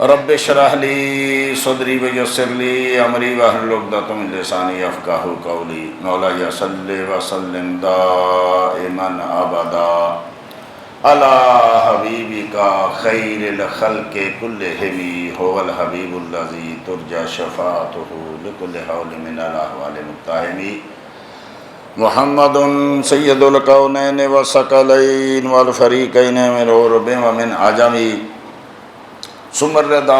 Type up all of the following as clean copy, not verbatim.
رب اشرح لی صدری ویسر لی امری واحلل عقدۃ من لسانی یفقہوا قولی مولایا صلی وسلم دائما ابدا علی حبیبک خیر الخلق کلہم هو الحبیب الذی ترجی شفاعتہ لکل حول من الاحوال مقتحم محمد سید الکونین والثقلین والفریقین من عرب ومن عجم ثم الرضا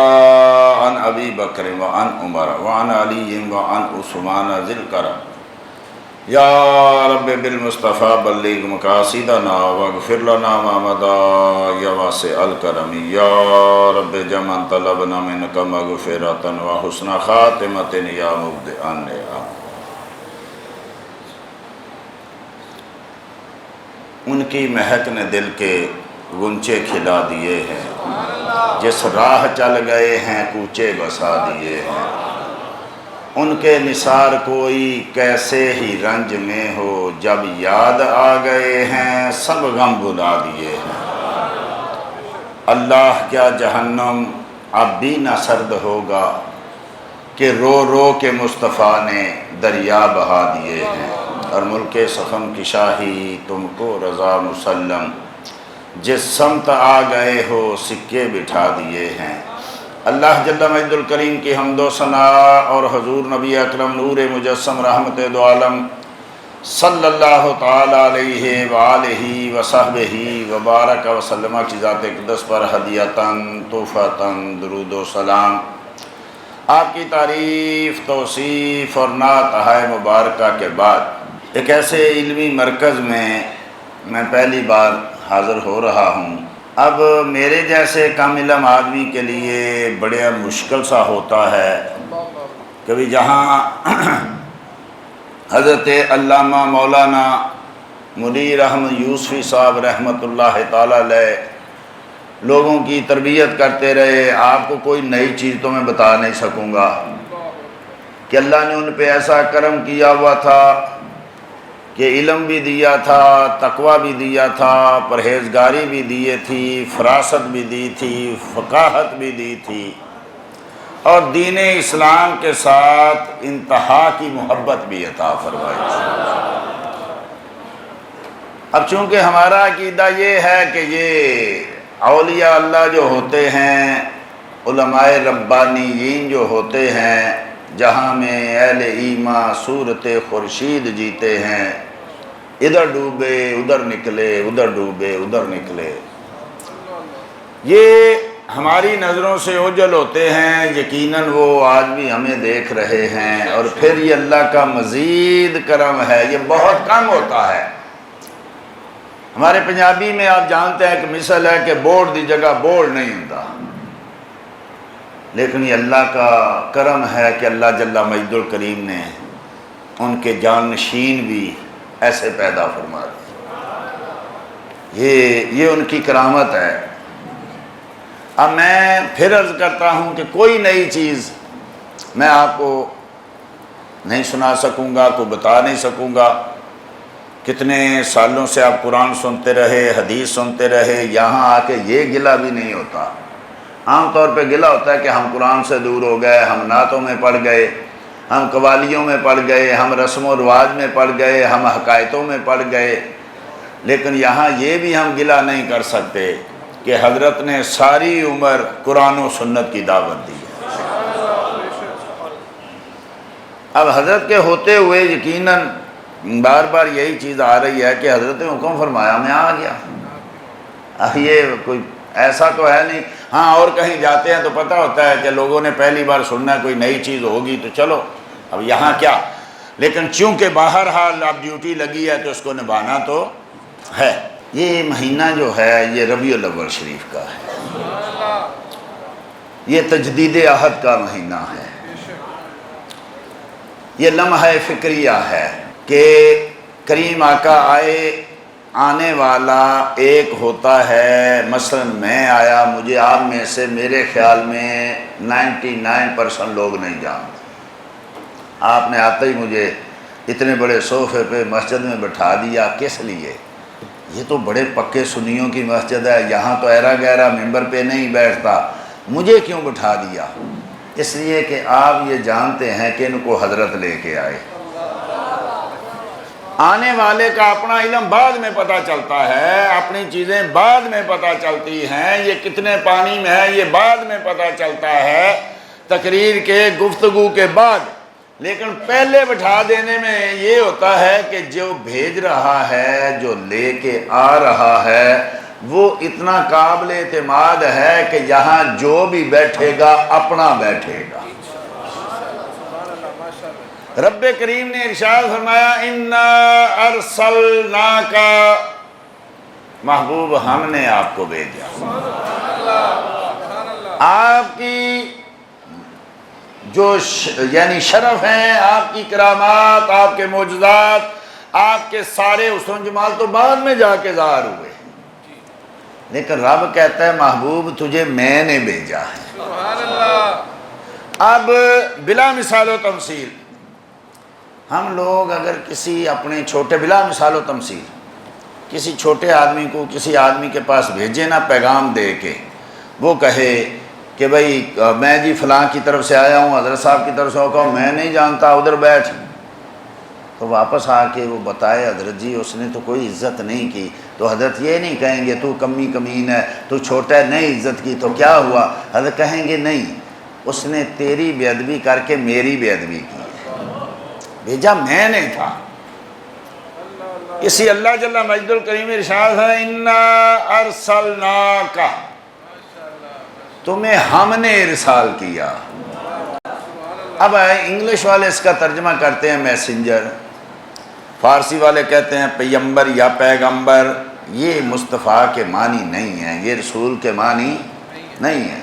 عن ابی بکر وعن عمر وعن علی وعن عثمان ذی الکرم یا رب بالمصطفیٰ بلغ مقاصدنا واغفر لنا ما مضى یا واسع الکرم یا رب جمع طلبنا منک مغفرۃ وحسن خاتمۃ یا مبدئ النعم۔ ان کی مہک نے دل کے غنچے کھلا دیے ہیں، جس راہ چل گئے ہیں کوچے بسا دیے ہیں۔ ان کے نثار کوئی کیسے ہی رنج میں ہو، جب یاد آ گئے ہیں سب غم بھلا دیے ہیں۔ اللہ کیا جہنم اب بھی نہ سرد ہوگا کہ رو رو کے مصطفیٰ نے دریا بہا دیے ہیں۔ اور ملک سخن کی شاہی تم کو رضا مسلم، جس سمت آ گئے ہو سکے بٹھا دیے ہیں۔ اللہ جل مجد الکریم کی حمد و ثنا اور حضور نبی اکرم نور مجسم رحمت دو عالم صلی اللہ تعالی علیہ وآلہ وصحبہ وبارک وسلم کی ذات اقدس پر ہدیۃً تحفۃً درود و سلام۔ آپ کی تعریف، توصیف اور نعت ہائے مبارکہ کے بعد ایک ایسے علمی مرکز میں پہلی بار حاضر ہو رہا ہوں۔ اب میرے جیسے کم علم آدمی کے لیے بڑے مشکل سا ہوتا ہے کہ جہاں حضرت علامہ مولانا منیر احمد یوسفی صاحب رحمۃ اللہ تعالی علیہ لوگوں کی تربیت کرتے رہے، آپ کو کوئی نئی چیز تو میں بتا نہیں سکوں گا کہ اللہ نے ان پہ ایسا کرم کیا ہوا تھا کہ علم بھی دیا تھا، تقوی بھی دیا تھا، پرہیزگاری بھی دیے تھی، فراست بھی دی تھی، فقاہت بھی دی تھی، اور دین اسلام کے ساتھ انتہا کی محبت بھی عطا فرمائی تھی۔ اب چونکہ ہمارا عقیدہ یہ ہے کہ یہ اولیاء اللہ جو ہوتے ہیں، علماء ربانیین جو ہوتے ہیں، جہاں میں اہل ایمان صورت خورشید جیتے ہیں، ادھر ڈوبے ادھر نکلے، ادھر ڈوبے ادھر نکلے، یہ ہماری نظروں سے اوجھل ہوتے ہیں۔ یقیناً وہ آج بھی ہمیں دیکھ رہے ہیں، اور پھر یہ اللہ کا مزید کرم ہے، یہ بہت کم ہوتا ہے۔ ہمارے پنجابی میں آپ جانتے ہیں کہ مثل ہے کہ بوڑ دی جگہ بوڑ نہیں ہوتا، لیکن یہ اللہ کا کرم ہے کہ اللہ جل مجد الکریم نے ان کے جانشین بھی ایسے پیدا فرما دی۔ یہ ان کی کرامت ہے۔ اب میں پھر عرض کرتا ہوں کہ کوئی نئی چیز میں آپ کو نہیں سنا سکوں گا، کو بتا نہیں سکوں گا۔ کتنے سالوں سے آپ قرآن سنتے رہے، حدیث سنتے رہے، یہاں آ کے یہ گلہ بھی نہیں ہوتا۔ عام طور پہ گلہ ہوتا ہے کہ ہم قرآن سے دور ہو گئے، ہم نعتوں میں پڑ گئے، ہم قوالیوں میں پڑ گئے، ہم رسم و رواج میں پڑ گئے، ہم حکایتوں میں پڑ گئے، لیکن یہاں یہ بھی ہم گلہ نہیں کر سکتے کہ حضرت نے ساری عمر قرآن و سنت کی دعوت دی ہے۔ اب حضرت کے ہوتے ہوئے یقیناً بار بار یہی چیز آ رہی ہے کہ حضرت نے حکم فرمایا میں آ گیا۔ اب یہ کوئی ایسا تو ہے نہیں، ہاں اور کہیں جاتے ہیں تو پتہ ہوتا ہے کہ لوگوں نے پہلی بار سننا ہے، کوئی نئی چیز ہوگی تو چلو اب یہاں کیا، لیکن چونکہ بہرحال اب ڈیوٹی لگی ہے تو اس کو نبھانا تو ہے۔ یہ مہینہ جو ہے یہ ربیع الاول شریف کا ہے، یہ تجدید عہد کا مہینہ ہے، یہ لمحہ فکریہ ہے کہ کریم آقا آنے والا ایک ہوتا ہے۔ مثلا میں آیا، مجھے آپ میں سے میرے خیال میں 99% لوگ نہیں جانتے۔ آپ نے آتے ہی مجھے اتنے بڑے صوفے پہ مسجد میں بٹھا دیا، کس لیے؟ یہ تو بڑے پکے سنیوں کی مسجد ہے، یہاں تو ایرا گہرا ممبر پہ نہیں بیٹھتا، مجھے کیوں بٹھا دیا؟ اس لیے کہ آپ یہ جانتے ہیں کہ ان کو حضرت لے کے آئے۔ آنے والے کا اپنا علم بعد میں پتہ چلتا ہے، اپنی چیزیں بعد میں پتہ چلتی ہیں، یہ کتنے پانی میں ہے یہ بعد میں پتہ چلتا ہے، تقریر کے گفتگو کے بعد۔ لیکن پہلے بٹھا دینے میں یہ ہوتا ہے کہ جو بھیج رہا ہے، جو لے کے آ رہا ہے، وہ اتنا قابل اعتماد ہے کہ یہاں جو بھی بیٹھے گا اپنا بیٹھے گا۔ رب کریم نے ارشاد فرمایا اِنَّا أَرْسَلْنَاكَ، محبوب ہم نے آپ کو بھیجا۔ آپ کی جو یعنی شرف ہیں، آپ کی کرامات، آپ کے معجزات، آپ کے سارے حسن جمال تو بعد میں جا کے ظاہر ہوئے، لیکن رب کہتا ہے محبوب تجھے میں نے بھیجا ہے۔ اب بلا مثال و تمثیل ہم لوگ اگر کسی اپنے چھوٹے، بلا مثال و تمثیل کسی چھوٹے آدمی کو کسی آدمی کے پاس بھیجے نا پیغام دے کے، وہ کہے کہ بھئی میں جی فلاں کی طرف سے آیا ہوں، حضرت صاحب کی طرف سے ہو، کہو میں نہیں جانتا ادھر بیٹھ، تو واپس آ کے وہ بتائے حضرت جی اس نے تو کوئی عزت نہیں کی، تو حضرت یہ نہیں کہیں گے تو کمی کمین ہے، تو چھوٹا ہے، نہیں عزت کی تو کیا ہوا؟ حضرت کہیں گے نہیں، اس نے تیری بے ادبی کر کے میری بے ادبی کی ہے، بھیجا میں نے تھا۔ اسی اللہ جل مجد الکریم ارشاد ہے اِنَّا أَرْسَلْنَاكَ، تمہیں ہم نے ارسال کیا۔ اب انگلش والے اس کا ترجمہ کرتے ہیں میسنجر، فارسی والے کہتے ہیں پیمبر یا پیغمبر، یہ مصطفیٰ کے معنی نہیں ہیں، یہ رسول کے معنی نہیں ہے۔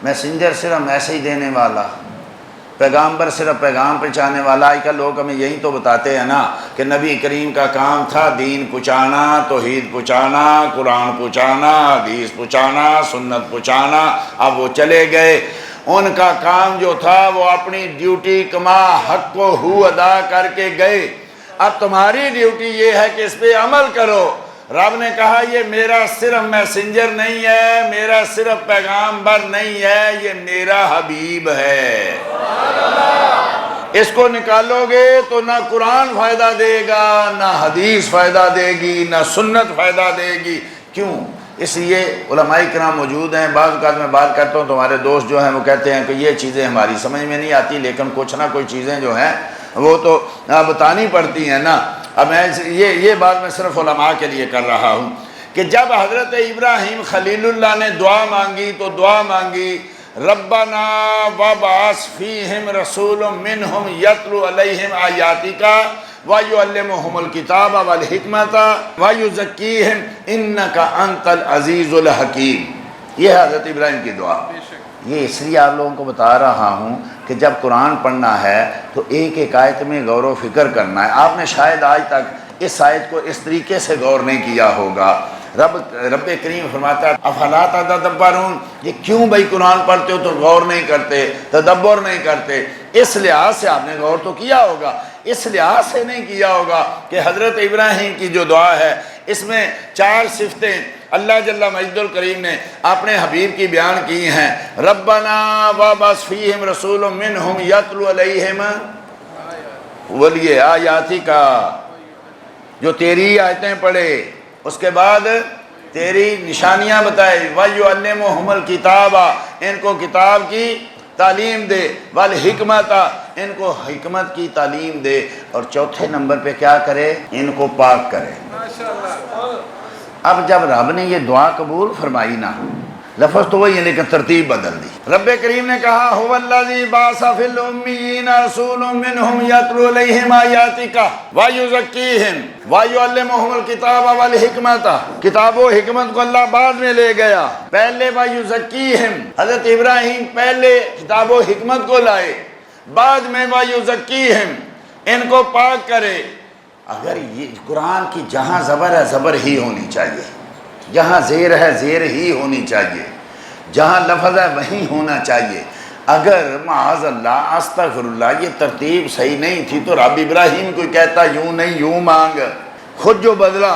میسنجر صرف میسیج دینے والا، پیغمبر صرف پیغام پہنچانے والا۔ آج کل لوگ ہمیں یہی تو بتاتے ہیں نا کہ نبی کریم کا کام تھا دین پہنچانا، توحید پہنچانا، قرآن پہنچانا، حدیث پہنچانا، سنت پہنچانا، اب وہ چلے گئے۔ ان کا کام جو تھا وہ اپنی ڈیوٹی کما حق کو ہو ادا کر کے گئے، اب تمہاری ڈیوٹی یہ ہے کہ اس پہ عمل کرو۔ رب نے کہا یہ میرا صرف میسنجر نہیں ہے، میرا صرف پیغامبر نہیں ہے، یہ میرا حبیب ہے۔ اس کو نکالو گے تو نہ قرآن فائدہ دے گا، نہ حدیث فائدہ دے گی، نہ سنت فائدہ دے گی۔ کیوں؟ اس لیے علماء کرام موجود ہیں، بعض اوقات میں بات کرتا ہوں تو ہمارے دوست جو ہیں وہ کہتے ہیں کہ یہ چیزیں ہماری سمجھ میں نہیں آتی، لیکن کچھ نہ کوئی چیزیں جو ہیں وہ تو بتانی پڑتی ہیں نا۔ اب میں یہ بات میں صرف علماء کے لیے کر رہا ہوں کہ جب حضرت ابراہیم خلیل اللہ نے دعا مانگی تو دعا مانگی ربنا وابعث فیہم رسول منہم یتلو علیہم آیاتک وَيُعَلِّمُهُمُ الْكِتَابَ وَالْحِكْمَةَ وَيُزَكِّيهِمْ إِنَّكَ أَنْتَ الْعَزِيزُ الْحَكِيمُ۔ یہ حضرت ابراہیم کی دعا۔ یہ اس لیے آپ لوگوں کو بتا رہا ہوں کہ جب قرآن پڑھنا ہے تو ایک ایک آیت میں غور و فکر کرنا ہے۔ آپ نے شاید آج تک اس آیت کو اس طریقے سے غور نہیں کیا ہوگا۔ رب کریم فرماتا ہے افلا تدبرون، یہ کیوں بھائی قرآن پڑھتے ہو تو غور نہیں کرتے، تدبر نہیں کرتے؟ اس لحاظ سے آپ نے غور تو کیا ہوگا، اس لحاظ سے نہیں کیا ہوگا کہ حضرت ابراہیم کی جو دعا ہے اس میں 4 صفتیں اللہ جل مجد الکریم نے اپنے حبیب کی بیان کی ہیں۔ ربنا وابعث فیہم رسول منہم یتلو علیہم ولی آیاتک، جو تیری آیتیں پڑھے، اس کے بعد تیری نشانیاں بتائے، وَيُعَلِّمُهُمُ الْكِتَابَ، ان کو کتاب کی تعلیم دے، وَالْحِكْمَةَ، ان کو حکمت کی تعلیم دے، اور چوتھے نمبر پہ کیا کرے؟ ان کو پاک کرے۔ اب جب رب نے یہ دعا قبول فرمائی نا، لفظ تو وہی ہے لیکن ترتیب بدل دی۔ رب کریم نے کہا هُوَ الَّذِي بَعَثَ فِي الْأُمِّيِّينَ رَسُولٌ مِّنْهُمْ يَتْلُو عَلَيْهِمْ آيَاتِكَ وَيُزَكِّيهِمْ وَيُعَلِّمُهُمُ الْكِتَابَ وَالْحِكْمَةَ، کتاب و حکمت کو اللہ بعد میں لے گیا، پہلے وَيُزَكِّيهِمْ، حضرت ابراہیم پہلے کتاب و حکمت کو لائے، بعد میں وَيُزَكِّيهِمْ، ان کو پاک کرے۔ اگر یہ قرآن کی جہاں زبر ہے زبر ہی ہونی چاہیے، جہاں زیر ہے زیر ہی ہونی چاہیے، جہاں لفظ ہے وہیں ہونا چاہیے۔ اگر معاذ اللہ استغفر اللہ یہ ترتیب صحیح نہیں تھی تو رب ابراہیم کو کہتا یوں نہیں یوں مانگ، خود جو بدلا،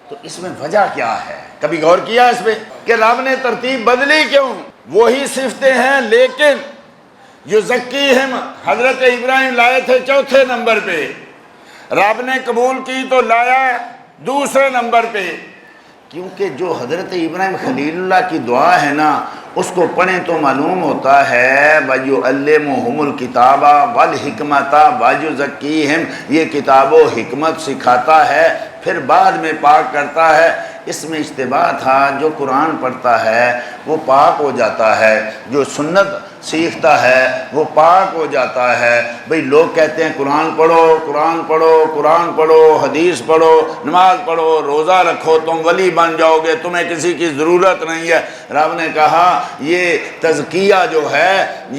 تو اس میں وجہ کیا ہے؟ کبھی غور کیا اس پہ کہ رب نے ترتیب بدلی کیوں؟ وہی صفتیں ہیں، لیکن یزکیہم حضرت ابراہیم لائے تھے چوتھے نمبر پہ، رب نے قبول کی تو لایا دوسرے نمبر پہ، کیونکہ جو حضرت ابراہیم خلیل اللہ کی دعا ہے نا، اس کو پڑھیں تو معلوم ہوتا ہے وَيُعَلِّمُهُمُ الْكِتَابَ وَالْحِكْمَةَ وَيُزَكِّيهِمْ، یہ کتاب و حکمت سکھاتا ہے، پھر بعد میں پاک کرتا ہے۔ اس میں اشتباہ تھا، جو قرآن پڑھتا ہے وہ پاک ہو جاتا ہے، جو سنت سیکھتا ہے وہ پاک ہو جاتا ہے۔ بھئی لوگ کہتے ہیں قرآن پڑھو، قرآن پڑھو، قرآن پڑھو، حدیث پڑھو، نماز پڑھو، روزہ رکھو، تم ولی بن جاؤ گے، تمہیں کسی کی ضرورت نہیں ہے۔ رب نے کہا یہ تزکیہ جو ہے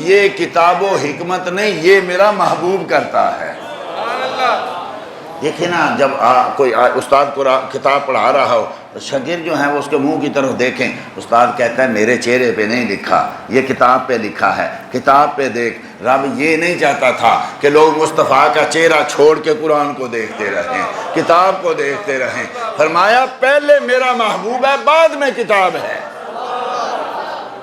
یہ کتاب و حکمت نہیں، یہ میرا محبوب کرتا ہے۔ دیکھیں نا، جب کوئی استاد کتاب پڑھا رہا ہو تو شاگرد جو ہیں وہ اس کے منہ کی طرف دیکھیں، استاد کہتا ہے میرے چہرے پہ نہیں لکھا، یہ کتاب پہ لکھا ہے، کتاب پہ دیکھ۔ رب یہ نہیں چاہتا تھا کہ لوگ مصطفیٰ کا چہرہ چھوڑ کے قرآن کو دیکھتے رہیں، کتاب کو دیکھتے رہیں۔ فرمایا پہلے میرا محبوب ہے، بعد میں کتاب ہے۔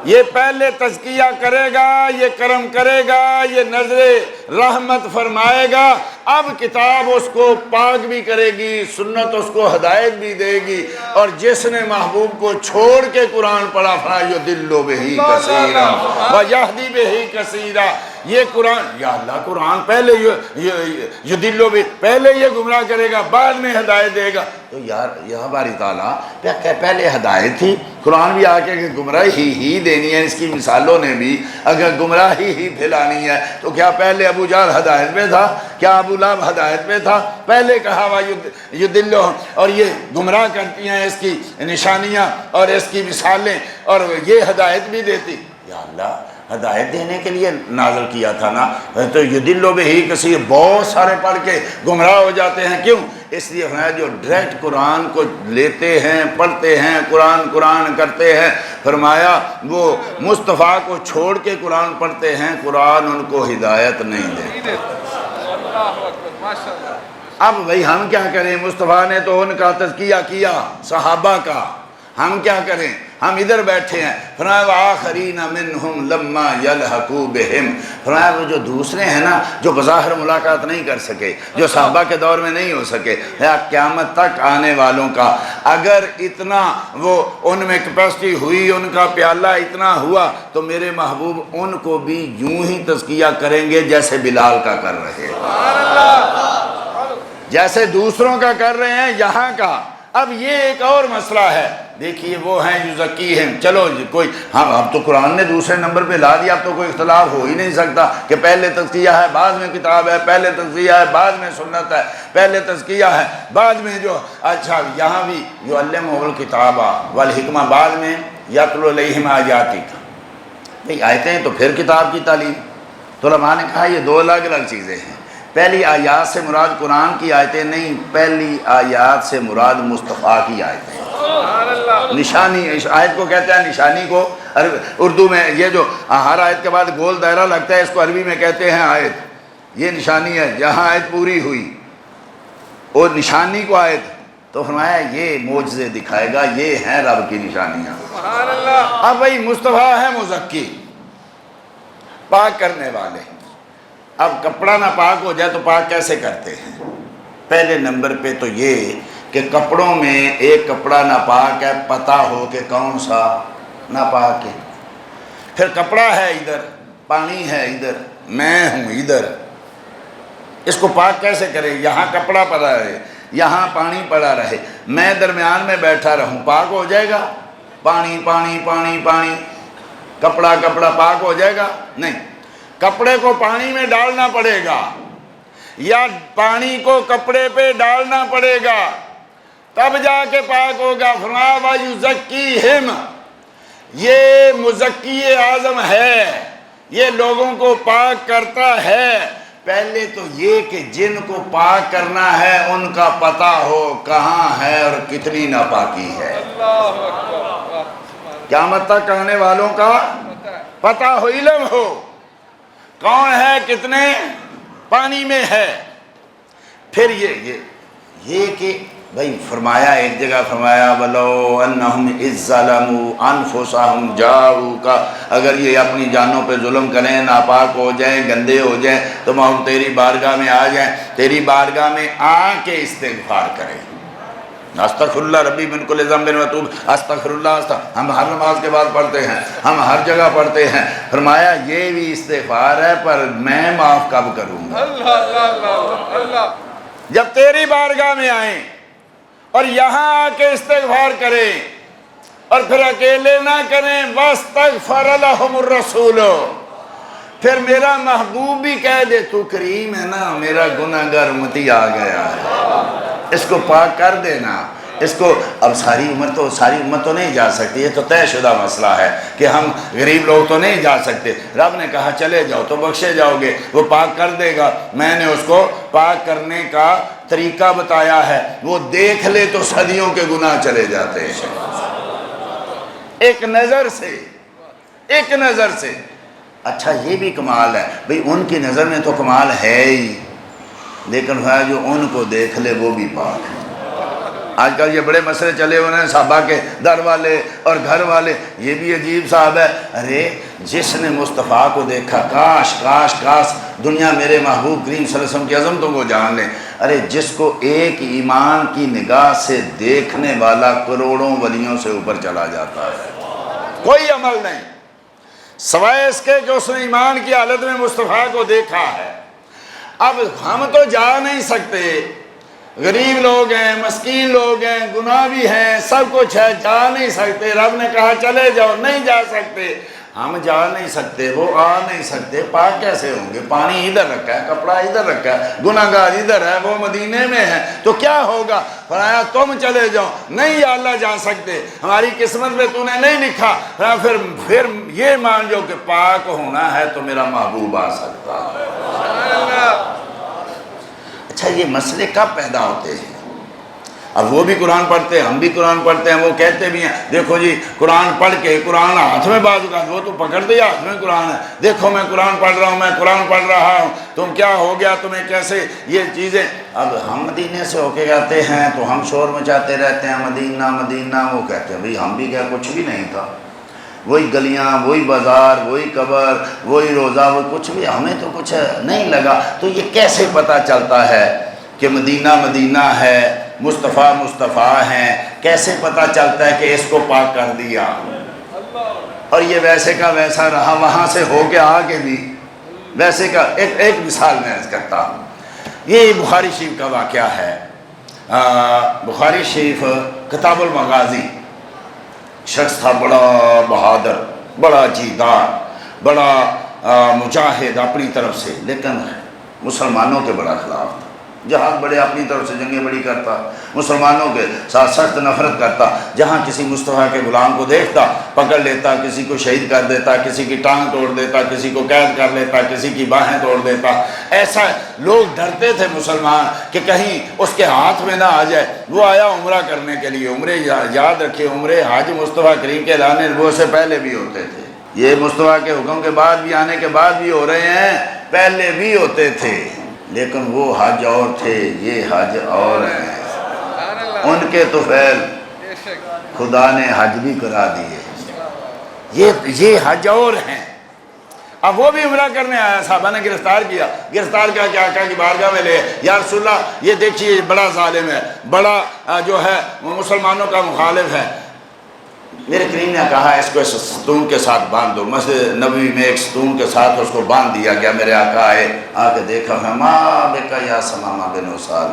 یہ پہلے تزکیہ کرے گا، یہ کرم کرے گا، یہ نظر رحمت فرمائے گا، اب کتاب اس کو پاک بھی کرے گی، سنت اس کو ہدایت بھی دے گی۔ اور جس نے محبوب کو چھوڑ کے قرآن پڑھا، فَيُضِلُّ بِهِ كَثِيرًا وَيَهْدِي بِهِ كَثِيرًا، یہ قرآن، یا اللہ قرآن پہلے یضل بھی، پہلے یہ گمراہ کرے گا، بعد میں ہدایت دے گا۔ تو یار یہ باری تعالیٰ پہلے ہدایت تھی، قرآن بھی آ کے گمراہی ہی دینی ہے، اس کی مثالوں نے بھی اگر گمراہی ہی پھیلانی ہے تو کیا پہلے ابو جہل ہدایت میں تھا؟ کیا ابو لہب ہدایت میں تھا؟ پہلے کہا یضل، اور یہ گمراہ کرتی ہیں، اس کی نشانیاں اور اس کی مثالیں، اور یہ ہدایت بھی دیتی۔ یا اللہ ہدایت دینے کے لیے نازل کیا تھا نا، تو یضل بہ کثیر، بہت سارے پڑھ کے گمراہ ہو جاتے ہیں، کیوں؟ اس لیے جو ڈائریکٹ قرآن کو لیتے ہیں، پڑھتے ہیں، قرآن کرتے ہیں، فرمایا وہ مصطفیٰ کو چھوڑ کے قرآن پڑھتے ہیں، قرآن ان کو ہدایت نہیں دیتا۔ اب بھئی ہم کیا کریں؟ مصطفیٰ نے تو ان کا تزکیہ کیا، صحابہ کا، ہم کیا کریں؟ ہم ادھر بیٹھے ہیں۔ فرمایا وآخرین منہم لما یلحقوا بہم، فرمایا وہ جو دوسرے ہیں نا، جو بظاہر ملاقات نہیں کر سکے، جو صحابہ کے دور میں نہیں ہو سکے، یا قیامت تک آنے والوں کا اگر اتنا وہ ان میں کیپیسٹی ہوئی، ان کا پیالہ اتنا ہوا، تو میرے محبوب ان کو بھی یوں ہی تزکیہ کریں گے جیسے بلال کا کر رہے ہیں، جیسے دوسروں کا کر رہے ہیں یہاں کا۔ اب یہ ایک اور مسئلہ ہے، دیکھیے وہ ہیں یزکیہم، چلو کوئی اب تو قرآن نے دوسرے نمبر پہ لا دیا، اب تو کوئی اختلاف ہو ہی نہیں سکتا کہ پہلے تزکیہ ہے بعد میں کتاب ہے، پہلے تزکیہ ہے بعد میں سنت ہے، پہلے تزکیہ ہے بعد میں جو، اچھا یہاں بھی یعلمہ الکتاب والحکمہ، بعد میں یتلو علیہم آیاتک، بھئی آیتیں تو پھر کتاب کی تعلیم۔ تو علماء نے کہا یہ دو الگ الگ چیزیں ہیں، پہلی آیات سے مراد قرآن کی آیتیں نہیں، پہلی آیات سے مراد مصطفیٰ کی آیتیں، نشانی، اس آیت کو کہتے ہیں نشانی کو اردو میں، یہ جو ہر آیت کے بعد گول دائرہ لگتا ہے اس کو عربی میں کہتے ہیں آیت، یہ نشانی ہے، جہاں آیت پوری ہوئی اور نشانی کو آیت، تو فرمایا یہ معجزے دکھائے گا، یہ ہیں رب کی نشانیاں۔ اب بھائی مصطفیٰ ہے مزکی، پاک کرنے والے، اب کپڑا نہ پاک ہو جائے تو پاک کیسے کرتے ہیں؟ پہلے نمبر پہ تو یہ کہ کپڑوں میں ایک کپڑا ناپاک ہے، پتہ ہو کہ کون سا ناپاک ہے، پھر کپڑا ہے ادھر، پانی ہے ادھر، میں ہوں ادھر، اس کو پاک کیسے کرے؟ یہاں کپڑا پڑا رہے، یہاں پانی پڑا رہے، میں درمیان میں بیٹھا رہوں، پاک ہو جائے گا؟ پانی پانی پانی پانی، کپڑا کپڑا پاک ہو جائے گا؟ نہیں، کپڑے کو پانی میں ڈالنا پڑے گا، یا پانی کو کپڑے پہ ڈالنا پڑے گا، تب جا کے پاک ہوگا۔ فرمایا وَيُزَكِّيهِمْ، یہ مزکی اعظم ہے، یہ لوگوں کو پاک کرتا ہے۔ پہلے تو یہ کہ جن کو پاک کرنا ہے ان کا پتہ ہو کہاں ہے اور کتنی ناپاکی ہے، قیامت تک آنے والوں کا پتہ ہو، علم ہو، کون ہے کتنے پانی میں ہے۔ پھر یہ کہ بھائی فرمایا ایک جگہ فرمایا وَلَوْ أَنَّهُمْ إِذْ ظَلَمُوا أَنفُسَهُمْ جَاءُوكَ، اگر یہ اپنی جانوں پہ ظلم کریں، ناپاک ہو جائیں، گندے ہو جائیں، تو ہم تیری بارگاہ میں آ جائیں، تیری بارگاہ میں آ کے استغفار کریں، استغفر اللہ ربی من کل ذنب واتوب، استغفر اللہ، ہم ہر نماز کے بعد پڑھتے ہیں، ہم ہر جگہ پڑھتے ہیں، فرمایا یہ بھی استغفار ہے، پر میں معاف کب کروں گا؟ اللہ جب تیری بارگاہ میں آئیں اور یہاں آ کے استغفار کریں اور پھر اکیلے نہ کریں، وَاسْتَغْفَرَ لَهُمُ الرَّسُولُ، پھر میرا محبوب بھی کہہ دے تو کریم ہے نا، میرا گناہگار امتی آ گیا ہے، اس کو پاک کر دینا، اس کو اب ساری امت تو نہیں جا سکتی، یہ تو طے شدہ مسئلہ ہے کہ ہم غریب لوگ تو نہیں جا سکتے، رب نے کہا چلے جاؤ تو بخشے جاؤ گے، وہ پاک کر دے گا، میں نے اس کو پاک کرنے کا طریقہ بتایا ہے، وہ دیکھ لے تو صدیوں کے گناہ چلے جاتے ہیں، ایک نظر سے۔ اچھا یہ بھی کمال ہے بھئی، ان کی نظر میں تو کمال ہے ہی، لیکن جو ان کو دیکھ لے وہ بھی پاک ہے۔ آج کل یہ بڑے مسئلے چلے ہوئے ہیں، صحابہ کے در والے اور گھر والے، یہ بھی عجیب صاحب ہے، ارے جس نے مصطفیٰ کو دیکھا، کاش دنیا میرے محبوب کریم صلی اللہ علیہ وسلم کی عظمتوں کو جان لے، ارے جس کو ایک ایمان کی نگاہ سے دیکھنے والا کروڑوں ولیوں سے اوپر چلا جاتا ہے، کوئی عمل نہیں سوائے اس کے کہ اس نے ایمان کی حالت میں مصطفیٰ کو دیکھا ہے۔ اب ہم تو جا نہیں سکتے، غریب لوگ ہیں، مسکین لوگ ہیں، گناہ بھی ہیں، سب کچھ ہے، جا نہیں سکتے، رب نے کہا چلے جاؤ، نہیں جا سکتے، ہم جا نہیں سکتے، وہ آ نہیں سکتے، پاک کیسے ہوں گے؟ پانی ادھر رکھا ہے، کپڑا ادھر رکھا ہے، گناہگار ادھر ہے، وہ مدینے میں ہے، تو کیا ہوگا؟ فرمایا تم چلے جاؤ، نہیں یا اللہ جا سکتے، ہماری قسمت میں تو نے نہیں لکھا، پھر یہ مان جو کہ پاک ہونا ہے تو میرا محبوب آ سکتا ہے۔ اچھا یہ مسئلے کب پیدا ہوتے ہیں؟ اب وہ بھی قرآن پڑھتے ہیں، ہم بھی قرآن پڑھتے ہیں، وہ کہتے بھی ہیں دیکھو جی قرآن پڑھ کے قرآن ہاتھ میں بعض اوقات وہ تو پکڑ دیا ہاتھ میں قرآن ہے، دیکھو میں قرآن پڑھ رہا ہوں، میں قرآن پڑھ رہا ہوں، تم کیا ہو گیا تمہیں کیسے یہ چیزیں؟ اب ہم مدینے سے ہو کے جاتے ہیں تو ہم شور مچاتے رہتے ہیں مدینہ مدینہ، وہ کہتے ہیں بھئی ہم بھی کیا کچھ بھی نہیں تھا، وہی گلیاں، وہی بازار، وہی قبر، وہی روزہ، وہ کچھ بھی، ہمیں تو کچھ نہیں لگا، تو یہ کیسے پتہ چلتا ہے کہ مدینہ مدینہ ہے، مصطفیٰ مصطفیٰ ہیں؟ کیسے پتہ چلتا ہے کہ اس کو پاک کر دیا اور یہ ویسے کا ویسا رہا، وہاں سے ہو کے آ کے بھی ویسے کا؟ ایک مثال میں عرض کرتا ہوں، یہ بخاری شریف کا واقعہ ہے، بخاری شریف کتاب المغازی، شخص تھا بڑا بہادر، بڑا جیدار، بڑا مجاہد اپنی طرف سے، لیکن مسلمانوں کے بڑا خلاف تھا، جہاں بڑے اپنی طرف سے جنگیں بڑی کرتا، مسلمانوں کے ساتھ سخت نفرت کرتا، جہاں کسی مصطفیٰ کے غلام کو دیکھتا پکڑ لیتا، کسی کو شہید کر دیتا، کسی کی ٹانگ توڑ دیتا، کسی کو قید کر لیتا، کسی کی باہیں توڑ دیتا، ایسا لوگ ڈرتے تھے مسلمان کہ کہیں اس کے ہاتھ میں نہ آ جائے۔ وہ آیا عمرہ کرنے کے لیے، عمرے یاد رکھے، عمرے حج مصطفیٰ کریم کے لانے وہ سے پہلے بھی ہوتے تھے، یہ مصطفیٰ کے حکم کے بعد بھی آنے کے بعد بھی ہو رہے ہیں، پہلے بھی ہوتے تھے، لیکن وہ حج اور تھے، یہ حج اور ہیں، ان کے طفیل خدا نے حج بھی کرا دیے، یہ حج اور ہیں۔ اب وہ بھی عمرہ کرنے آیا، صحابہ نے گرفتار کیا کہ آقا کی بارگاہ میں لے، یا رسول اللہ یہ دیکھیے بڑا ظالم ہے، بڑا جو ہے مسلمانوں کا مخالف ہے۔ میرے کریم نے کہا اس کو اس ستون کے ساتھ باندھ دو، مسجد نبوی میں ایک ستون کے ساتھ اس کو باندھ دیا گیا۔ میرے آقا آئے، آ کے دیکھا، ماں بکا یا سمامہ بن اسال،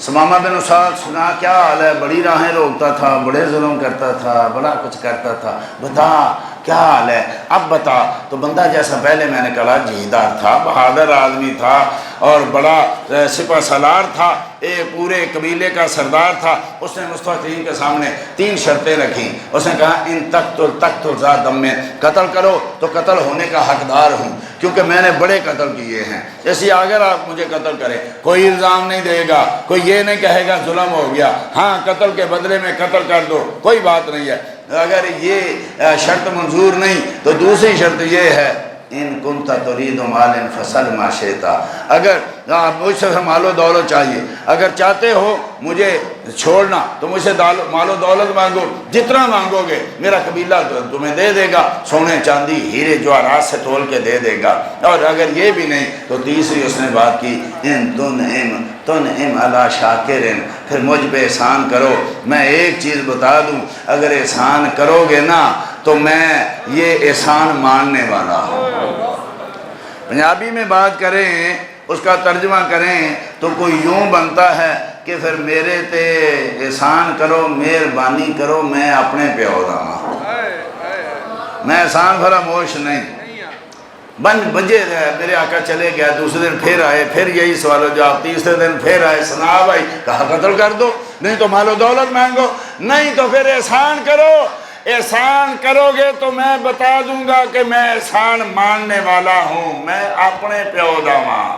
سمامہ بن اسال سنا کیا حال ہے، بڑی راہیں روکتا تھا، بڑے ظلم کرتا تھا، بڑا کچھ کرتا تھا، بتا کیا حال ہے، اب بتا۔ تو بندہ جیسا پہلے میں نے کہا جیدار تھا، بہادر آدمی تھا اور بڑا سپہ سالار تھا، ایک پورے قبیلے کا سردار تھا، اس نے مصطفیٰ کریم کے سامنے 3 شرطیں رکھیں۔ اس نے کہا ان تقتل ذا دم میں، قتل کرو تو قتل ہونے کا حقدار ہوں، کیونکہ میں نے بڑے قتل کیے ہیں، اسی اگر آپ مجھے قتل کریں کوئی الزام نہیں دے گا، کوئی یہ نہیں کہے گا ظلم ہو گیا، ہاں قتل کے بدلے میں قتل کر دو، کوئی بات نہیں ہے۔ اگر یہ شرط منظور نہیں تو دوسری شرط یہ ہے ان کنت ترید مال فسل ما شئت، اگر مجھ سے مال و دولت چاہیے، اگر چاہتے ہو مجھے چھوڑنا تو مجھ سے مال و دولت مانگو، جتنا مانگو گے میرا قبیلہ تمہیں دے دے گا، سونے چاندی ہیرے جواہرات سے تول کے دے دے گا، اور اگر یہ بھی نہیں تو تیسری اس نے بات کی ان تنعم علی شاکر، پھر مجھ پہ احسان کرو۔ میں ایک چیز بتا دوں، اگر احسان کرو گے نا تو میں یہ احسان ماننے والا ہوں۔ پنجابی میں بات کریں، اس کا ترجمہ کریں تو کوئی یوں بنتا ہے کہ پھر میرے تے احسان کرو، مہربانی کرو، میں اپنے پہ ہو رہا ہوں، میں احسان فراموش نہیں۔ بجے رہے، میرے آقا چلے گیا، دوسرے دن پھر آئے، پھر یہی سوال و جواب، تیسرے دن پھر آئے، سنا بھائی کہا قتل کر دو، نہیں تو مال و دولت مانگو، نہیں تو پھر احسان کرو۔ احسان کرو گے تو میں بتا دوں گا کہ میں احسان ماننے والا ہوں، میں اپنے پیودا ماں۔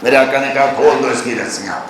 میرے آقا نے کہا کھول دو اس کی رسیاں،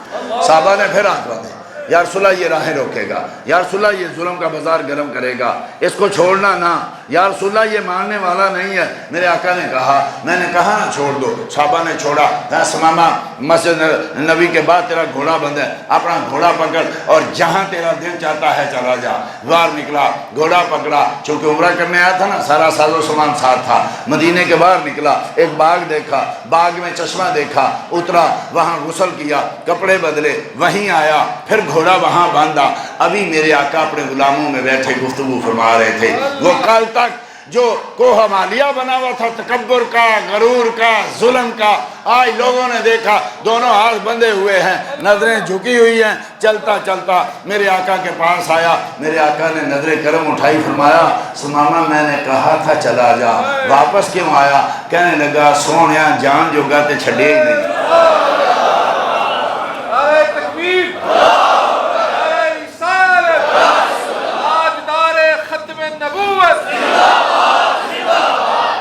صحابہ نے پھر ہاتھ باندھے، یا رسول اللہ یہ راہیں روکے گا، یا رسول اللہ یہ ظلم کا بازار گرم کرے گا، اس کو چھوڑنا نہ، یا رسول اللہ یہ ماننے والا نہیں ہے۔ میرے آقا نے کہا، میں نے کہا نا چھوڑ دو، صحابہ نے چھوڑا۔ سمامہ مسجد نبی کے بعد تیرا گھوڑا بند ہے، اپنا گھوڑا پکڑ اور جہاں تیرا دل چاہتا ہے چلا جا۔ باہر نکلا، گھوڑا پکڑا، چونکہ عمرہ کرنے آیا تھا نا، سارا ساز و سامان ساتھ تھا۔ مدینے کے باہر نکلا، ایک باغ دیکھا، باغ میں چشمہ دیکھا، اترا، وہاں غسل کیا، کپڑے بدلے، وہیں آیا، پھر گھوڑا وہاں باندھا۔ ابھی میرے آقا اپنے غلاموں میں بیٹھے گفتگو فرما رہے تھے۔ وہ کل تک جو کوہ مالیہ بنا ہوا تھا تکبر کا، غرور کا، ظلم کا، آج لوگوں نے دیکھا دونوں ہاتھ بندھے ہوئے ہیں، نظریں جھکی ہوئی ہیں، چلتا چلتا میرے آقا کے پاس آیا۔ میرے آقا نے نظر کرم اٹھائی، فرمایا سمامہ میں نے کہا تھا چلا جا، واپس کیوں آیا؟ کہنے لگا سونیا جان جو گاتے چھڑے ہی نہیں۔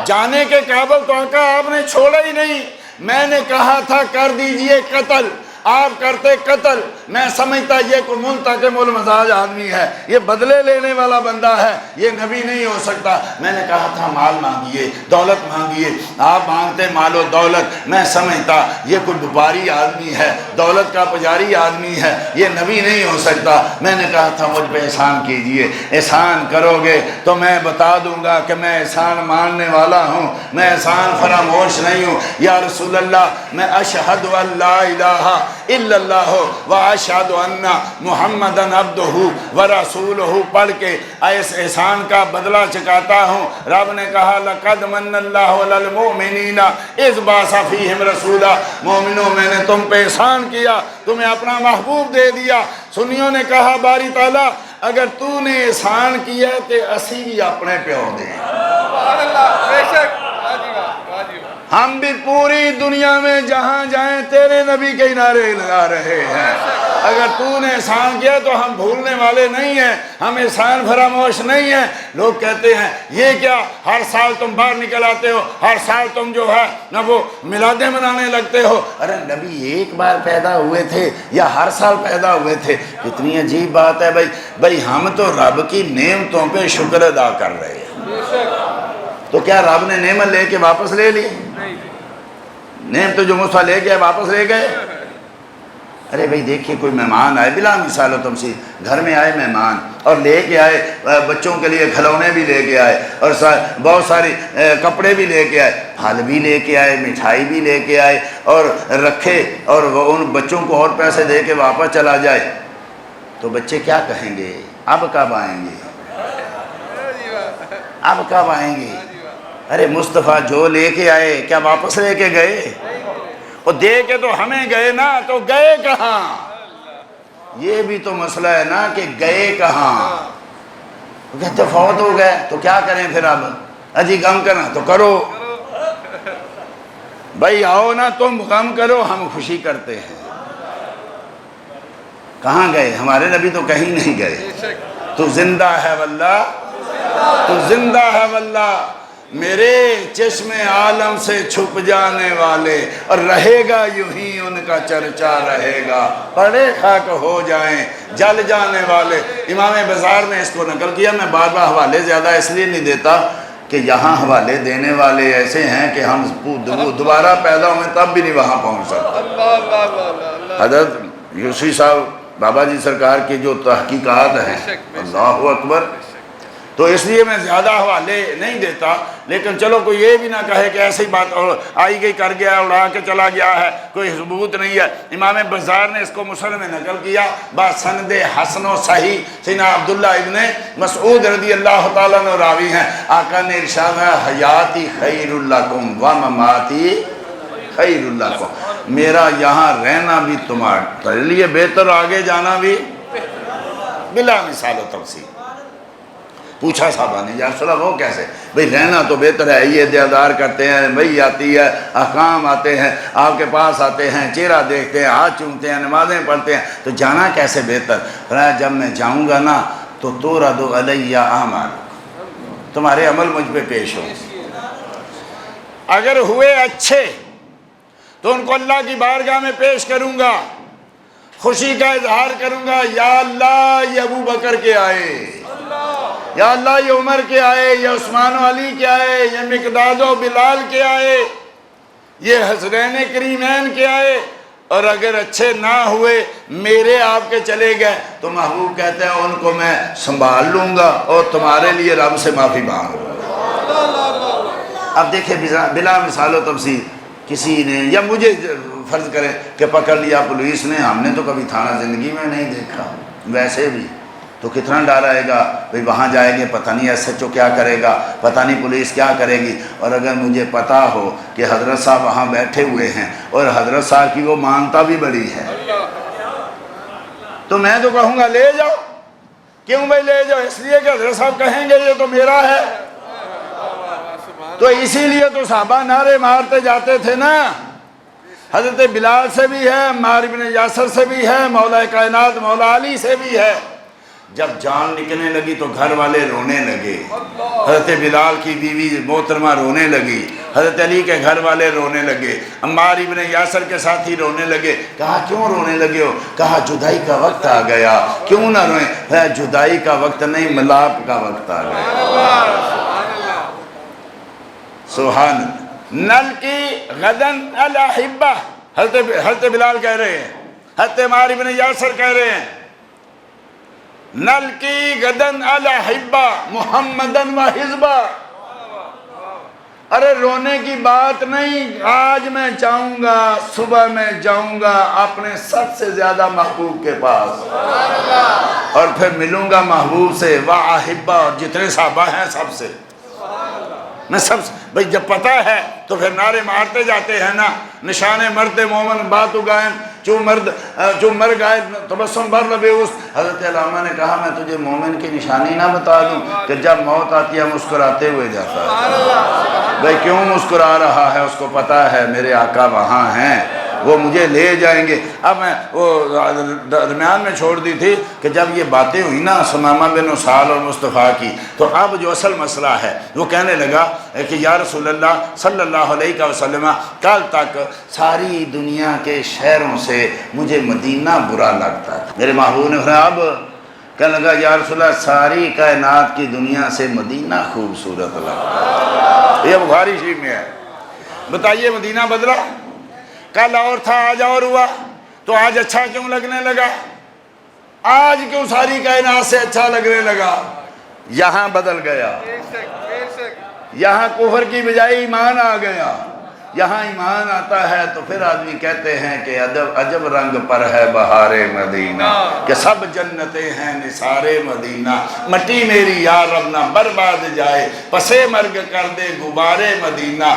جانے کے قابل تو آقا آپ نے چھوڑا ہی نہیں۔ میں نے کہا تھا کر دیجئے قتل، آپ کرتے قتل۔ میں سمجھتا یہ کوئی منتقم المزاج آدمی ہے، یہ بدلے لینے والا بندہ ہے، یہ نبی نہیں ہو سکتا۔ میں نے کہا تھا مال مانگیے، دولت مانگیے، آپ مانگتے مال و دولت۔ میں سمجھتا یہ کوئی وپاری آدمی ہے، دولت کا پجاری آدمی ہے، یہ نبی نہیں ہو سکتا۔ میں نے کہا تھا مجھ پہ احسان کیجئے، احسان کرو گے تو میں بتا دوں گا کہ میں احسان ماننے والا ہوں، میں احسان فراموش نہیں ہوں۔ یا رسول اللہ میں اشہد ان لا الہ الا اللہ و اشہد ان محمدن عبدہ و رسولہ پڑھ کے اس احسان کا بدلہ چکاتا ہوں۔ رب نے کہا لقد من اللہ علی المؤمنین اذ بعث فیہم رسولا، مومنوں میں نے تم پہ احسان کیا، تمہیں اپنا محبوب دے دیا۔ سنیوں نے کہا باری تعالیٰ اگر تو نے احسان کیا کہ اسی بھی اپنے پہ ہو دیں، ہم بھی پوری دنیا میں جہاں جائیں تیرے نبی کے نعرے لگا رہے ہیں۔ اگر تو نے احسان کیا تو ہم بھولنے والے نہیں ہیں، ہم احسان فراموش نہیں ہیں۔ لوگ کہتے ہیں یہ کیا ہر سال تم باہر نکل آتے ہو، ہر سال تم جو ہے نہ وہ میلادیں منانے لگتے ہو۔ ارے نبی ایک بار پیدا ہوئے تھے یا ہر سال پیدا ہوئے تھے؟ کتنی عجیب بات ہے بھائی ہم تو رب کی نعمتوں پہ شکر ادا کر رہے ہیں، تو کیا رب نے نعمت لے کے واپس لے لی؟ نعمت جو مصطفیٰ لے گئے واپس لے گئے؟ ارے بھائی دیکھیے کوئی مہمان آئے، بلا مثال و تمثیل، گھر میں آئے مہمان اور لے کے آئے بچوں کے لیے کھلونے بھی لے کے آئے اور بہت ساری کپڑے بھی لے کے آئے، پھل بھی لے کے آئے، مٹھائی بھی لے کے آئے اور رکھے، اور وہ ان بچوں کو اور پیسے دے کے واپس چلا جائے تو بچے کیا کہیں گے؟ اب کب آئیں گے؟ اب کب آئیں گے؟ ارے مصطفیٰ جو لے کے آئے کیا واپس لے کے گئے؟ اور دے کے تو ہمیں گئے نا، تو گئے کہاں؟ یہ بھی تو مسئلہ ہے نا کہ گئے کہاں؟ کہتے فوت ہو گئے تو کیا کریں پھر؟ اب اجی غم کرنا تو کرو بھائی، آؤ نا تم غم کرو، ہم خوشی کرتے ہیں۔ کہاں گئے؟ ہمارے نبی تو کہیں نہیں گئے۔ تو زندہ ہے واللہ، تو زندہ ہے واللہ، میرے چشم عالم سے چھپ جانے والے، اور رہے گا یوں ہی ان کا چرچا رہے گا، پڑے خاک ہو جائیں جل جانے والے۔ امام بازار نے اس کو نقل کیا، میں بار بار حوالے زیادہ اس لیے نہیں دیتا کہ یہاں حوالے دینے والے ایسے ہیں کہ ہم دوبارہ پیدا ہوئے تب بھی نہیں وہاں پہنچ سکتے۔ حضرت یوسفی صاحب بابا جی سرکار کی جو تحقیقات ہیں، اللہ اکبر، تو اس لیے میں زیادہ حوالے نہیں دیتا، لیکن چلو کوئی یہ بھی نہ کہے کہ ایسی بات آئی گئی کر گیا اڑا کے چلا گیا ہے، کوئی ثبوت نہیں ہے۔ امام بزار نے اس کو مسلم میں نقل کیا بسند حسن و صحیح، سیدنا عبداللہ ابن مسعود رضی اللہ تعالیٰ عنہ راوی ہیں، آقا نے ارشاد ہے حیاتی خیر لکم و مماتی خیر لکم، میرا یہاں رہنا بھی تمہارے لیے بہتر، آگے جانا بھی بلا مثال و تفصیل۔ پوچھا صحابہ نے یا رسول اللہ وہ کیسے؟ بھئی رہنا تو بہتر ہے، یہ دیدار کرتے ہیں، وہی آتی ہے، احکام آتے ہیں، آپ کے پاس آتے ہیں، چہرہ دیکھتے ہیں، ہاتھ چومتے ہیں، نمازیں پڑھتے ہیں، تو جانا کیسے بہتر؟ فرمایا جب میں جاؤں گا نا تو تورد علی اعمال، تمہارے عمل مجھ پہ پیش ہو، اگر ہوئے اچھے تو ان کو اللہ کی بارگاہ میں پیش کروں گا، خوشی کا اظہار کروں گا، یا اللہ یہ ابو بکر کے آئے، یا اللہ یہ عمر کے آئے، یہ عثمان و علی کے آئے، یہ مقداد و بلال کے آئے، یہ حسنین کریمین کے آئے، اور اگر اچھے نہ ہوئے میرے آپ کے چلے گئے تو محبوب کہتے ہیں ان کو میں سنبھال لوں گا اور تمہارے لیے رب سے معافی مانگوں گا۔ اب دیکھیں بلا مثال و تفصیل کسی نے یا مجھے فرض کریں کہ پکڑ لیا پولیس نے، ہم نے تو کبھی تھانہ زندگی میں نہیں دیکھا، ویسے بھی تو کتنا ڈر آئے گا، بھئی وہاں جائیں گے پتہ نہیں ایس ایچ او کیا کرے گا، پتہ نہیں پولیس کیا کرے گی، اور اگر مجھے پتا ہو کہ حضرت صاحب وہاں بیٹھے ہوئے ہیں اور حضرت صاحب کی وہ مانتا بھی بڑی ہے تو میں تو کہوں گا لے جاؤ۔ کیوں بھائی لے جاؤ؟ اس لیے کہ حضرت صاحب کہیں گے یہ تو میرا ہے، تو اسی لیے تو صحابہ نعرے مارتے جاتے تھے نا۔ حضرت بلال سے بھی ہے، عمار بن یاسر سے بھی ہے، مولا کائنات مولا علی سے بھی ہے۔ جب جان نکلنے لگی تو گھر والے رونے لگے، حضرت بلال کی بیوی محترمہ رونے لگی، حضرت علی کے گھر والے رونے لگے، عمار بن یاسر کے ساتھی رونے لگے۔ کہا کیوں رونے لگے ہو؟ کہا جدائی کا وقت آ گیا۔ کیوں نہ روئیں؟ جدائی کا وقت نہیں، ملاپ کا وقت آ گیا۔ سبحان نل کی غدن الاحبہ، حضرت بلال کہہ رہے ہیں، حضرت عمار بن یاسر کہہ رہے ہیں نل کی غدن الاحبہ محمدن و حزبہ۔ ارے رونے کی بات نہیں، آج میں چاہوں گا صبح میں جاؤں گا اپنے سب سے زیادہ محبوب کے پاس اور پھر ملوں گا محبوب سے، واحبہ، اور جتنے صحابہ ہیں سب سے میں سب سے۔ بھئی جب پتہ ہے تو پھر نعرے مارتے جاتے ہیں نا، نشان مرد مومن بات اگائیں جو مر گئے تبسم بر لبیوس۔ حضرت علامہ نے کہا میں تجھے مومن کی نشانی نہ بتا دوں کہ جب موت آتی ہے مسکراتے ہوئے جاتا ہے۔ بھئی کیوں مسکرا رہا ہے؟ اس کو پتہ ہے میرے آقا وہاں ہیں، وہ مجھے لے جائیں گے۔ اب میں وہ درمیان میں چھوڑ دی تھی کہ جب یہ باتیں ہوئی نا ثمامہ بن اسال اور مصطفیٰ کی، تو اب جو اصل مسئلہ ہے وہ کہنے لگا کہ یا رسول اللہ صلی اللہ علیہ وسلم کل تک ساری دنیا کے شہروں سے مجھے مدینہ برا لگتا ہے۔ میرے محبوب نے فرمایا اب کہنے لگا یا رسول اللہ ساری کائنات کی دنیا سے مدینہ خوبصورت لگتا ہے۔ یہ بخاری شریف میں ہے۔ بتائیے مدینہ بدلا؟ کل اور تھا آج اور ہوا، تو آج اچھا کیوں لگنے لگا؟ آج کیوں ساری کائنات سے اچھا لگنے لگا؟ یہاں بدل گیا، یہاں کفر کی بجائے ایمان آ گیا۔ یہاں ایمان آتا ہے تو پھر آدمی کہتے ہیں کہ عجب رنگ پر ہے بہار مدینہ، کہ سب جنتیں ہیں نثار مدینہ۔ مٹی میری یا رب نہ برباد جائے، پسے مرگ کر دے غبار مدینہ۔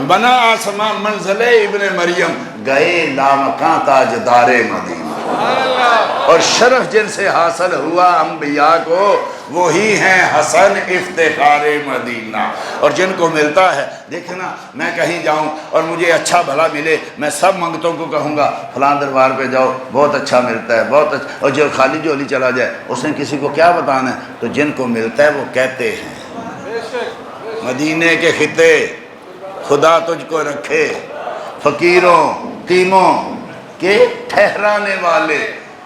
بنا آسمان منزل ابن مریم، گئے لامکاں تاجدار مدینہ۔ اور شرف جن سے حاصل ہوا انبیاء کو وہی ہیں حسن افتخار مدینہ۔ اور جن کو ملتا ہے دیکھنا، میں کہیں جاؤں اور مجھے اچھا بھلا ملے، میں سب منگتوں کو کہوں گا فلاں دربار پہ جاؤ بہت اچھا ملتا ہے، بہت اچھا۔ اور جو خالی جھولی چلا جائے اس نے کسی کو کیا بتانا ہے؟ تو جن کو ملتا ہے وہ کہتے ہیں مدینے کے خطے خدا تجھ کو رکھے، فقیروں یتیموں کے ٹھہرانے والے۔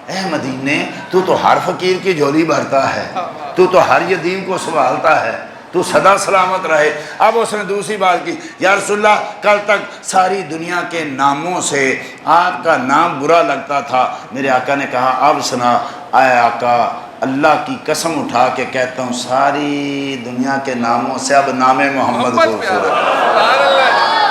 اے مدینے تو ہر فقیر کی جھولی بھرتا ہے، تو ہر یتیم کو سنبھالتا ہے، تو سدا سلامت رہے۔ اب اس نے دوسری بات کی، یا رسول اللہ کل تک ساری دنیا کے ناموں سے آپ کا نام برا لگتا تھا۔ میرے آقا نے کہا اب سنا، اے آقا اللہ کی قسم اٹھا کے کہتا ہوں ساری دنیا کے ناموں سے اب نام محمد خوبصورت ہے۔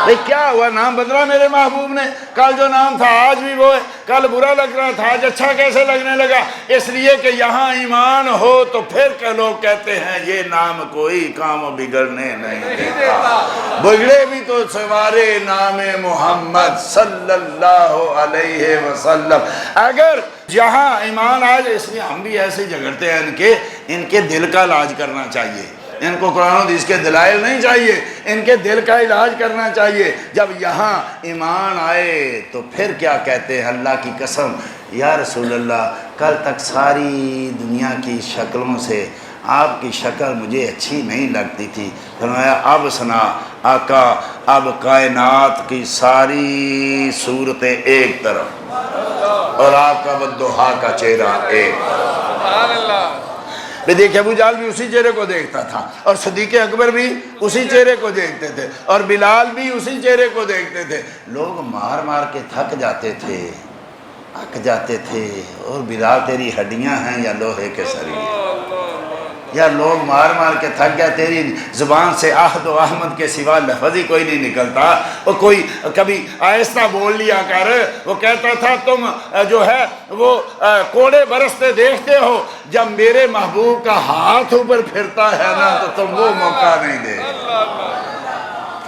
بھئی کیا ہوا، نام بدلا میرے محبوب نے، کل جو نام تھا آج بھی وہ ہے، کل برا لگ رہا تھا آج اچھا کیسے لگنے لگا؟ اس لیے کہ یہاں ایمان ہو تو پھر کہ لوگ کہتے ہیں یہ نام کوئی کام بگڑنے نہیں دیتا، بگڑے بھی تو سوارے نام محمد صلی اللہ علیہ وسلم۔ اگر جہاں ایمان آج، اس لیے ہم بھی ایسے جھگڑتے ہیں، ان کے دل کا علاج کرنا چاہیے، ان کو قرآن و حدیث کے دلائل نہیں چاہیے، ان کے دل کا علاج کرنا چاہیے۔ جب یہاں ایمان آئے تو پھر کیا کہتے ہیں، اللہ کی قسم یا رسول اللہ کل تک ساری دنیا کی شکلوں سے آپ کی شکل مجھے اچھی نہیں لگتی تھی۔ فرمایا اب سنا آقا، اب کائنات کی ساری صورتیں ایک طرف اور آپ کا والضحیٰ کا چہرہ ایک طرف۔ دیکھیں ابو جہل بھی اسی چہرے کو دیکھتا تھا، اور صدیق اکبر بھی اسی چہرے کو دیکھتے تھے، اور بلال بھی اسی چہرے کو دیکھتے تھے۔ لوگ مار مار کے تھک جاتے تھے، اور بلال تیری ہڈیاں ہیں یا لوہے کے سریے؟ یا لوگ مار مار کے تھک گیا، تیری زبان سے احد و احمد کے سوا لفظ ہی کوئی نہیں نکلتا، وہ کوئی کبھی آہستہ بول لیا کر۔ وہ کہتا تھا تم جو ہے وہ کوڑے برستے دیکھتے ہو، جب میرے محبوب کا ہاتھ اوپر پھرتا ہے نا تو تم وہ موقع نہیں دے۔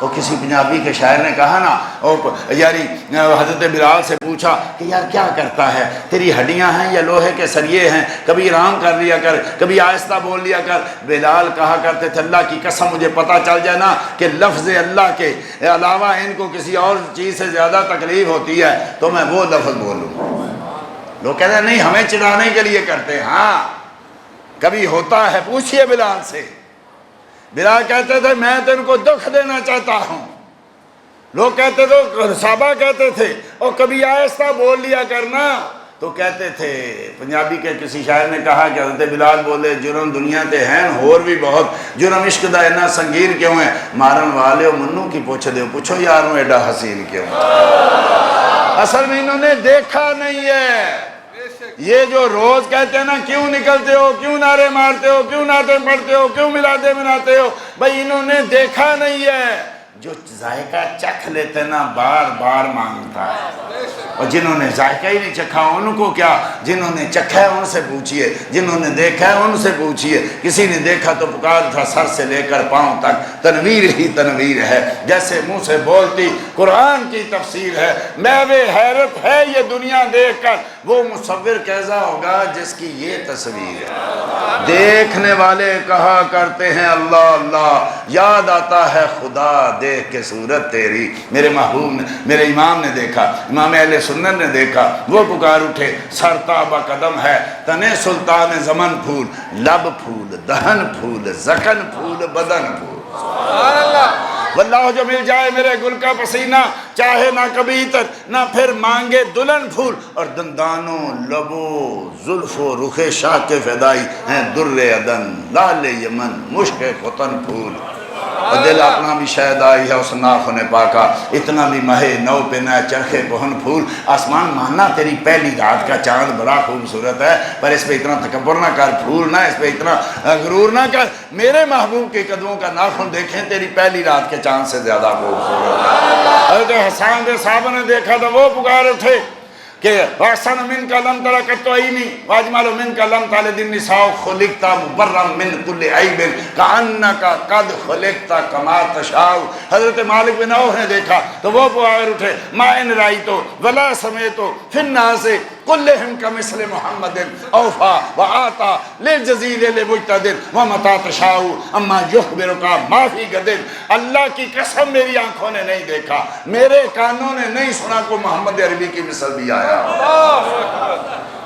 وہ کسی پنجابی کے شاعر نے کہا نا، یاری حضرت بلال سے پوچھا کہ یار کیا کرتا ہے، تیری ہڈیاں ہیں یا لوہے کے سریے ہیں، کبھی آرام کر لیا کر، کبھی آہستہ بول لیا کر۔ بلال کہا کرتے تھے اللہ کی قسم مجھے پتہ چل جائے نا کہ لفظ اللہ کے علاوہ ان کو کسی اور چیز سے زیادہ تکلیف ہوتی ہے تو میں وہ لفظ بولوں۔ لوگ کہتے ہیں نہیں ہمیں چڑھانے کے لیے کرتے ہیں، ہاں کبھی ہوتا ہے، پوچھئے بلال سے۔ بلال کہتے تھے میں تو ان کو دکھ دینا چاہتا ہوں۔ لوگ کہتے تھے، صحابہ کہتے تھے اور کبھی آہستہ بول لیا کرنا، تو کہتے تھے، پنجابی کے کسی شاعر نے کہا کہ حضرت بلال بولے جرم دنیا تے ہیں اور بھی بہت، جرم عشق دا اتنا سنگین کیوں ہے، مارن والے منو کی پوچھ دیو، پوچھو یاروں ایڈا حسین کیوں؟ اصل میں انہوں نے دیکھا نہیں ہے۔ یہ جو روز کہتے ہیں نا کیوں نکلتے ہو، کیوں نعرے مارتے ہو، کیوں نعتیں پڑھتے ہو، کیوں میلادیں مناتے ہو، بھائی انہوں نے دیکھا نہیں ہے۔ جو ذائقہ چکھ لیتے نا بار بار مانگتا ہے، اور جنہوں نے ذائقہ ہی نہیں چکھا ان کو کیا، جنہوں نے چکھا ہے ان سے پوچھئے، جنہوں نے دیکھا ہے ان سے پوچھئے۔ کسی نے دیکھا تو پکار تھا سر سے لے کر پاؤں تک، تنویر ہی تنویر ہے، جیسے منہ سے بولتی قرآن کی تفسیر ہے۔ میوے حیرت ہے یہ دنیا دیکھ کر، وہ مصور کیسا ہوگا جس کی یہ تصویر ہے۔ دیکھنے والے کہا کرتے ہیں اللہ اللہ، یاد آتا ہے خدا دیکھ کے صورت تیری۔ میرے محبوب نے، میرے امام نے دیکھا، امام اہل سنت نے دیکھا، وہ پکار اٹھے، سر تابہ قدم ہے، تنے سلطان زمن پھول، لب پھول، دہن پھول، زکن پھول، بدن پھول۔ سبحان اللہ۔ واللہ جو مل جائے میرے گل کا پسینہ، چاہے نہ کبھی عطر نہ پھر مانگے دلہن پھول، اور دندانوں لبو زلف و رخ شاہ کے فدائی ہیں در عدن لال یمن مشک ختن پھول۔ اور دل اپنا بھی شاید آئی ہے اس ناخن پاکا، اتنا بھی مہے نو پہ نہ چرخے پہن پھول۔ آسمان ماننا تیری پہلی رات کا چاند بڑا خوبصورت ہے، پر اس پہ اتنا تکبر نہ کر، پھول نہ اس پہ اتنا غرور نہ کر۔ میرے محبوب کے قدموں کا ناخن دیکھیں تیری پہلی رات کے چاند سے زیادہ خوبصورت ہے۔ حضرت حسان بن صحابہ نے دیکھا تو وہ پکار اٹھے کہ وَأَحْسَنَ مِنْكَ لَمْ تَرَ قَطُّ عَيْنِي وَأَجْمَلُ مِنْكَ لَمْ تَلِدِ النِّسَاءُ خُلِقْتَ مُبَرًّا مِنْ كُلِّ عَيْبٍ كَأَنَّكَ قَدْ خُلِقْتَ كَمَا تَشَاءُ۔ حضرت مالک بن عوف نے دیکھا تو وہ پکار اٹھے مَا إِنْ رَأَيْتُ وَلَا سَمِعْتُ فِي النَّاسِ كُلِّهِمْ كَمِثْلِ مُحَمَّدٍ أَوْفَى وَآتَى لِلْجَزِيلِ لِمُجْتَدٍ وَمَتَى تَشَاءُ أَمَّا يُخْبِرُكَ مَا فِي غَدٍ۔ اللہ کی قسم میری آنکھوں نے نہیں دیکھا، میرے کانوں نے نہیں سنا کو محمد عربی کی مثل بھی آیا۔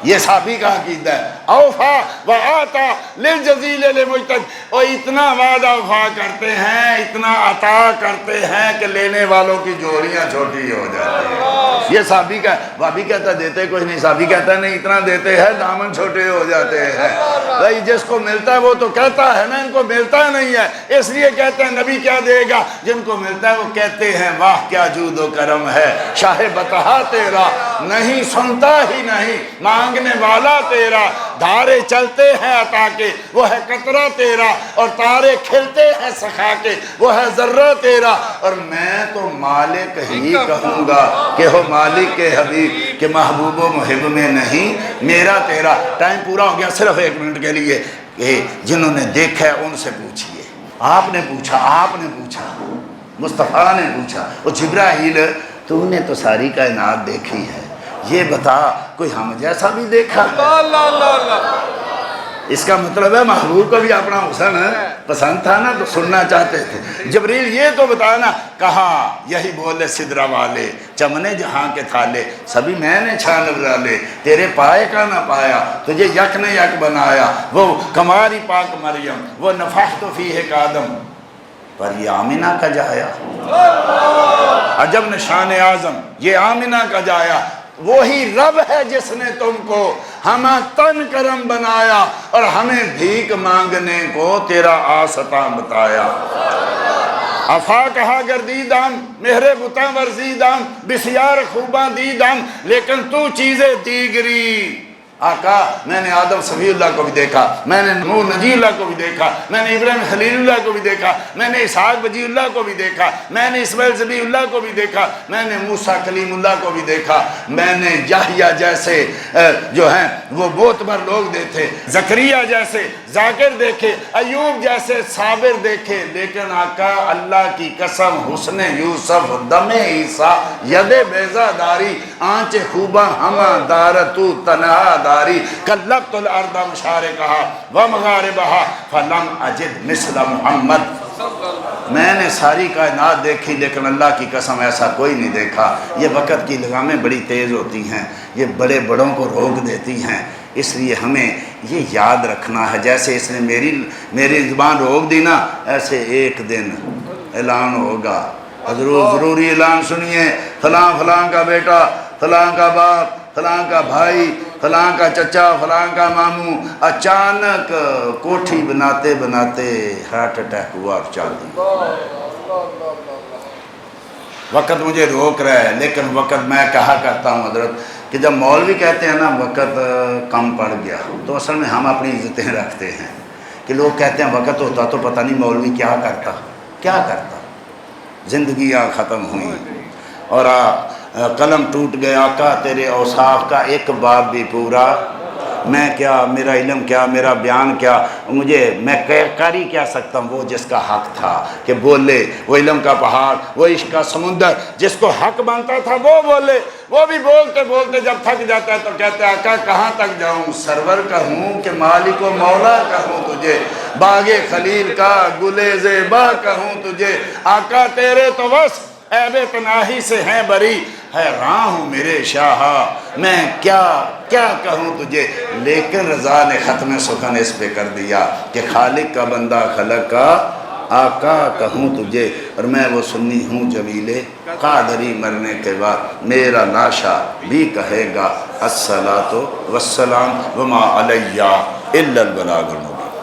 یہ صحابی کا عقیدہ ہے۔ اوفا و آتا للجزیل للمجتہد، اور اتنا وعدہ وفا کرتے ہیں، اتنا عطا کرتے ہیں کہ لینے والوں کی جوڑیاں چھوٹی ہو جاتی ہیں۔ یہ صحابی کا، بھابی کہتا دیتے کچھ نہیں، صحابی کہتا نہیں اتنا دیتے ہیں دامن چھوٹے ہو جاتے ہیں۔ بھائی جس کو ملتا ہے وہ تو کہتا ہے نا، ان کو ملتا نہیں ہے، اس لیے کہتے ہیں نبی کیا دے گا؟ جن کو ملتا ہے وہ کہتے ہیں واہ کیا جود و کرم ہے، شاہ بطحا تیرا نہیں سنتا ہی نہیں، مانگنے والا تیرا، دھارے چلتے ہیں عطا کے وہ ہے قطرہ تیرا، اور تارے کھلتے ہیں سخا کے وہ ہے ذرہ تیرا، اور میں تو مالک ہی کہوں گا کہ ہو مالک کے حبیب، کہ محبوب و محب میں نہیں میرا تیرا۔ ٹائم پورا ہو گیا، صرف 1 منٹ کے لیے، کہ جنہوں نے دیکھا ہے ان سے پوچھئے۔ آپ نے پوچھا، مصطفیٰ نے پوچھا، وہ جبرائیل تو نے تو ساری کائنات دیکھی ہے، یہ بتا کوئی ہم جیسا بھی دیکھا؟ اس کا مطلب ہے محبوب کو بھی اپنا حسن پسند تھا نا، تو سننا چاہتے تھے۔ جبریل یہ تو بتانا، کہا یہی بولے سدرہ والے چمنے جہاں کے تھالے، سبھی میں نے چھان ڈالے، تیرے پائے کا نہ پایا، تجھے یک نے یک بنایا، وہ کماری پاک مریم، وہ نفخت فیہ کادم، پر یہ آمنہ کا جایا، عجب نشان اعظم، یہ آمنہ کا جایا۔ وہی رب ہے جس نے تم کو ہمیں تن کرم بنایا، اور ہمیں بھیک مانگنے کو تیرا آستا بتایا۔ افا کہا گردیدام مہر بتاں ورزیدام، بسیار خوباں دیدام، لیکن تو چیزیں دیگری۔ آقا میں نے آدم صفی اللہ کو بھی دیکھا، میں نے نوح نجی اللہ کو بھی دیکھا، میں نے ابراہیم خلیل اللہ کو بھی دیکھا، میں نے اسحاق وجی اللہ کو بھی دیکھا، میں نے اسماعیل ذبیح اللہ کو بھی دیکھا، میں نے موسیٰ کلیم اللہ کو بھی دیکھا، میں نے یحییٰ جیسے جو ہیں وہ معتبر لوگ دیکھے، زکریا جیسے ذاکر دیکھے، ایوب جیسے صابر دیکھے، لیکن آقا اللہ کی قسم حسن یوسف دم عیسیٰ ید بیضا داری، آنچ خوباں ہمہ دار تو تنہا داری، کلبت الارض مشارقہا ومغاربہا فلم اجد مثل محمد۔ میں نے ساری کائنات دیکھی لیکن اللہ کی قسم ایسا کوئی نہیں دیکھا۔ یہ وقت کی لگامیں بڑی تیز ہوتی ہیں، یہ بڑے بڑوں کو روک دیتی ہیں، اس لیے ہمیں یہ یاد رکھنا ہے، جیسے اس نے میری زبان روک دی نا، ایسے ایک دن اعلان ہوگا۔ ضروری اعلان سنیے، فلاں فلاں کا بیٹا، فلاں کا باپ، فلاں کا بھائی، فلاں کا چچا، فلاں کا ماموں اچانک کوٹھی بناتے بناتے ہارٹ اٹیک ہوا اور چل دی۔ وقت مجھے روک رہا ہے، لیکن وقت میں کہا کرتا ہوں حضرت کہ جب مولوی کہتے ہیں نا وقت کم پڑ گیا، تو اصل میں ہم اپنی عزتیں رکھتے ہیں، کہ لوگ کہتے ہیں وقت ہوتا تو پتہ نہیں مولوی کیا کرتا۔ زندگیاں ختم ہوئیں اور قلم ٹوٹ گیا، آقا تیرے اوصاف کا ایک باب بھی پورا، میں کیا، میرا علم کیا، میرا بیان کیا، میں کر ہی کیا سکتا ہوں وہ جس کا حق تھا کہ بولے، وہ علم کا پہاڑ، وہ عشق کا سمندر جس کو حق بنتا تھا وہ بولے، وہ بھی بولتے بولتے جب تھک جاتا ہے تو کہتے ہیں آقا کہاں تک جاؤں، سرور کہوں کہ مالک و مولا کہوں تجھے، باغ خلیل کا گلے زیبا کہوں تجھے، آقا تیرے تو بس عیب پناہی سے ہیں بری، حیراں ہوں میرے شاہ میں کیا کہوں تجھے، لیکن رضا نے ختم سخن اس پہ کر دیا کہ خالق کا بندہ خلق کا آقا کہوں تجھے، اور میں وہ سنی ہوں جمیل قادری، مرنے کے بعد میرا لاشا بھی کہے گا الصلاۃ والسلام وما علیہ الا البلاغ المبین۔